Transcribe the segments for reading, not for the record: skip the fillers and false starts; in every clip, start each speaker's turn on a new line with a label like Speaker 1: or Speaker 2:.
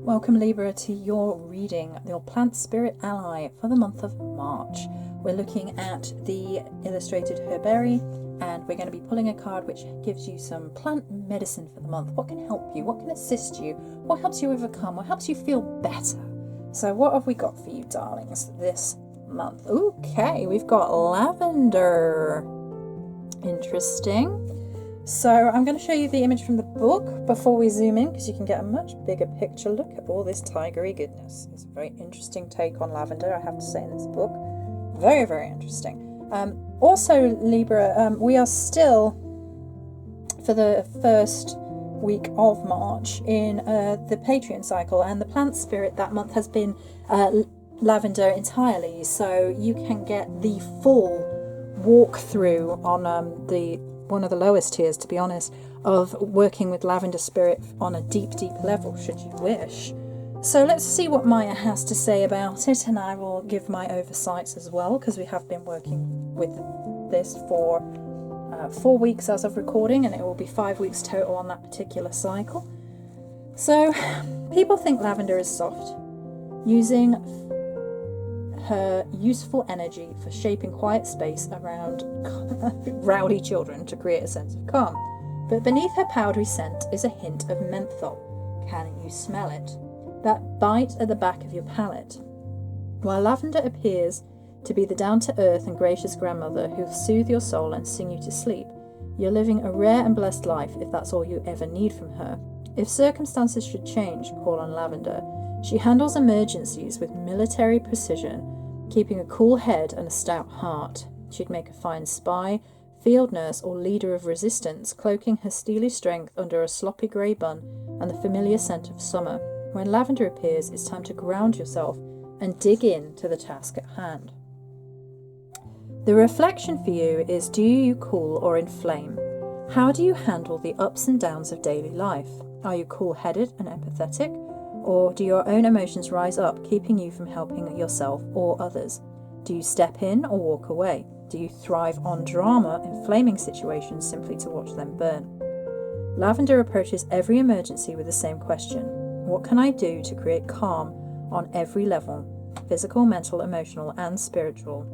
Speaker 1: Welcome Libra to your reading, your plant spirit ally for the month of March. We're looking at the illustrated herbarium and we're going to be pulling a card which gives you some plant medicine for the month. What can help you? What can assist you? What helps you overcome? What helps you feel better? So what have we got for you, darlings, this month? Okay, we've got lavender. Interesting. So I'm going to show you the image from the book before we zoom in, because you can get a much bigger picture. Look at all this tigery goodness. It's a very interesting take on lavender, I have to say, in this book. Very, very interesting. Also, Libra, we are still, for the first week of March, in the Patreon cycle, and the plant spirit that month has been lavender entirely. So you can get the full walkthrough on one of the lowest tiers, to be honest, of working with lavender spirit on a deep level, should you wish. So let's see what Maya has to say about it, and I will give my oversights as well, because we have been working with this for 4 weeks as of recording, and it will be 5 weeks total on that particular cycle. So people think lavender is soft, using her useful energy for shaping quiet space around rowdy children to create a sense of calm. But beneath her powdery scent is a hint of menthol. Can you smell it? That bite at the back of your palate. While lavender appears to be the down-to-earth and gracious grandmother who'll soothe your soul and sing you to sleep, you're living a rare and blessed life if that's all you ever need from her. If circumstances should change, call on lavender. She handles emergencies with military precision, keeping a cool head and a stout heart. She'd make a fine spy, field nurse, or leader of resistance, cloaking her steely strength under a sloppy grey bun and the familiar scent of summer. When lavender appears, it's time to ground yourself and dig in to the task at hand. The reflection for you is, do you cool or inflame? How do you handle the ups and downs of daily life? Are you cool-headed and empathetic? Or do your own emotions rise up, keeping you from helping yourself or others? Do you step in or walk away? Do you thrive on drama, inflaming situations simply to watch them burn? Lavender approaches every emergency with the same question. What can I do to create calm on every level? Physical, mental, emotional, and spiritual.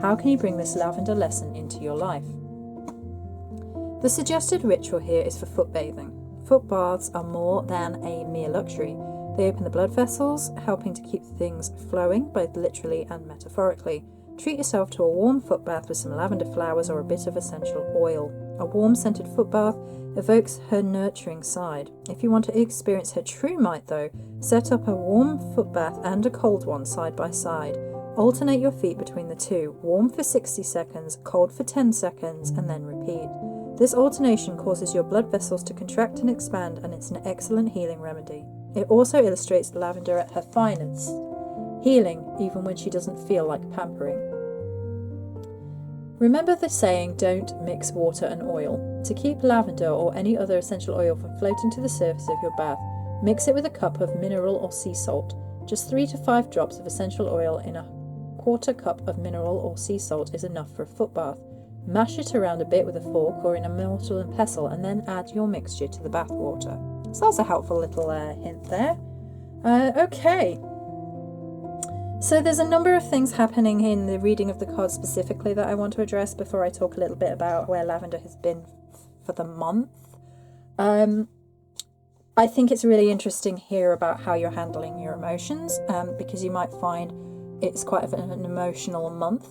Speaker 1: How can you bring this lavender lesson into your life? The suggested ritual here is for foot bathing. Foot baths are more than a mere luxury. They open the blood vessels, helping to keep things flowing, both literally and metaphorically. Treat yourself to a warm foot bath with some lavender flowers or a bit of essential oil. A warm scented foot bath evokes her nurturing side. If you want to experience her true might, though, set up a warm foot bath and a cold one side by side. Alternate your feet between the two, warm for 60 seconds, cold for 10 seconds, and then repeat. This alternation causes your blood vessels to contract and expand, and it's an excellent healing remedy. It also illustrates lavender at her finest, healing even when she doesn't feel like pampering. Remember the saying, don't mix water and oil. To keep lavender or any other essential oil from floating to the surface of your bath, mix it with a cup of mineral or sea salt. Just 3 to 5 drops of essential oil in a quarter cup of mineral or sea salt is enough for a foot bath. Mash it around a bit with a fork or in a mortar and pestle, and then add your mixture to the bath water. So that's a helpful little hint there. Okay. So there's a number of things happening in the reading of the card specifically that I want to address before I talk a little bit about where lavender has been for the month. I think it's really interesting here about how you're handling your emotions, because you might find it's quite an emotional month.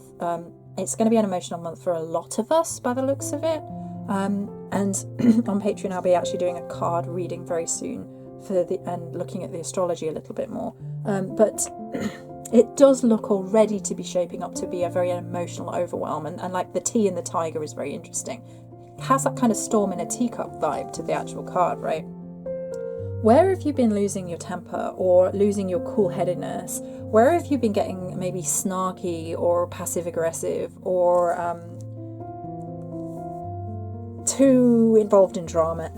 Speaker 1: It's going to be an emotional month for a lot of us by the looks of it. And on Patreon I'll be actually doing a card reading very soon and looking at the astrology a little bit more. But it does look already to be shaping up to be a very emotional overwhelm, and like the tea and the tiger is very interesting. It has that kind of storm in a teacup vibe to the actual card, right? Where have you been losing your temper or losing your cool-headedness? Where have you been getting maybe snarky or passive-aggressive or too involved in drama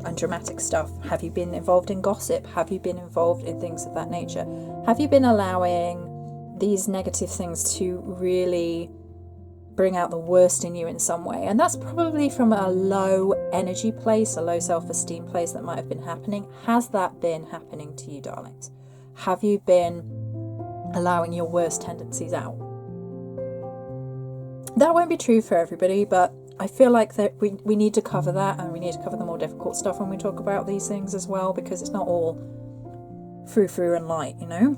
Speaker 1: and dramatic stuff? Have you been involved in gossip? Have you been involved in things of that nature? Have you been allowing these negative things to really bring out the worst in you in some way. And that's probably from a low energy place, a low self-esteem place that might have been happening. Has that been happening to you, darlings? Have you been allowing your worst tendencies out? That won't be true for everybody, but I feel like that we need to cover that, and we need to cover the more difficult stuff when we talk about these things as well, because it's not all frou-frou and light, you know?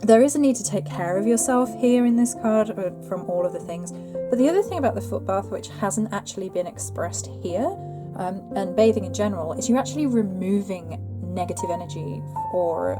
Speaker 1: There is a need to take care of yourself here in this card from all of the things. But the other thing about the foot bath, which hasn't actually been expressed here, and bathing in general, is you're actually removing negative energy or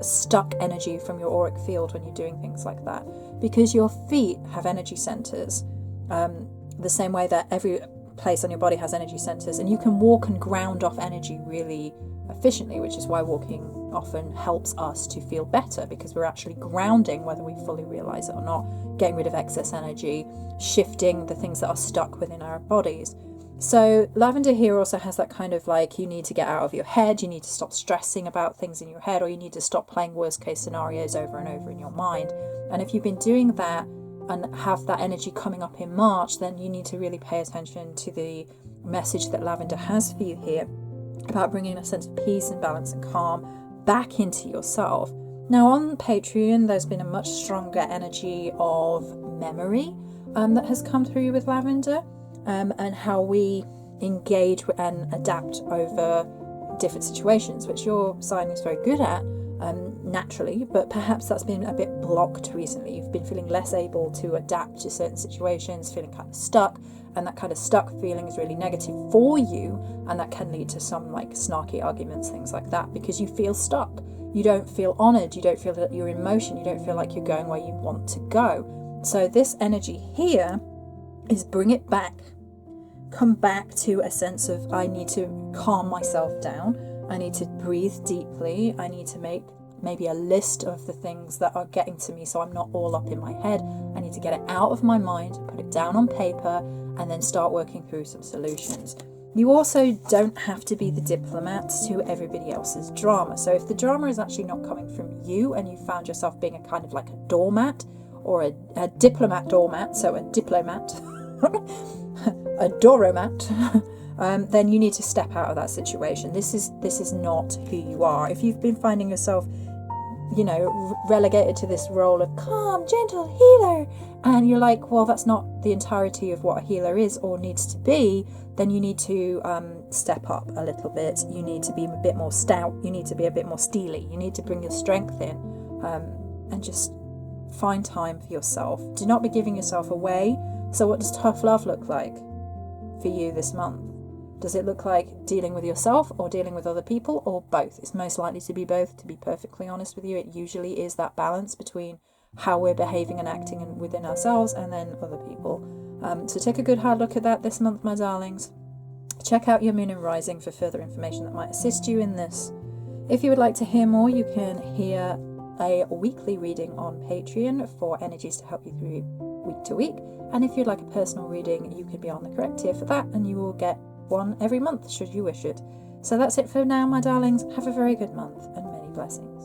Speaker 1: stuck energy from your auric field when you're doing things like that. Because your feet have energy centers, the same way that every place on your body has energy centers, and you can walk and ground off energy really efficiently, which is why walking often helps us to feel better, because we're actually grounding, whether we fully realize it or not, getting rid of excess energy, shifting the things that are stuck within our bodies. So lavender here also has that kind of like, you need to get out of your head, you need to stop stressing about things in your head, or you need to stop playing worst case scenarios over and over in your mind. And if you've been doing that and have that energy coming up in March, then you need to really pay attention to the message that lavender has for you here about bringing a sense of peace and balance and calm back into yourself. Now on Patreon, there's been a much stronger energy of memory that has come through with lavender, and how we engage and adapt over different situations, which your sign is very good at naturally, but perhaps that's been a bit blocked recently. You've been feeling less able to adapt to certain situations, feeling kind of stuck, and that kind of stuck feeling is really negative for you, and that can lead to some like snarky arguments, things like that, because you feel stuck. You don't feel honoured, you don't feel that you're in motion, you don't feel like you're going where you want to go. So this energy here is bring it back, come back to a sense of, I need to calm myself down, I need to breathe deeply, I need to make maybe a list of the things that are getting to me so I'm not all up in my head. I need to get it out of my mind, put it down on paper, and then start working through some solutions. You also don't have to be the diplomat to everybody else's drama. So if the drama is actually not coming from you and you found yourself being a kind of like a doormat, or a diplomat doormat, so a diplomat, a doromat, then you need to step out of that situation. This is not who you are. If you've been finding yourself, you know, relegated to this role of calm, gentle healer, and you're like, well, that's not the entirety of what a healer is or needs to be, then you need to step up a little bit. You need to be a bit more stout. You need to be a bit more steely. You need to bring your strength in, and just find time for yourself. Do not be giving yourself away. So what does tough love look like for you this month? Does it look like dealing with yourself or dealing with other people, or both? It's most likely to be both, to be perfectly honest with you. It usually is that balance between how we're behaving and acting within ourselves and then other people. So take a good hard look at that this month, my darlings. Check out your moon and rising for further information that might assist you in this. If you would like to hear more, you can hear a weekly reading on Patreon for energies to help you through week to week. And if you'd like a personal reading, you can be on the correct tier for that, and you will get one every month should you wish it. So that's it for now, my darlings. Have a very good month and many blessings.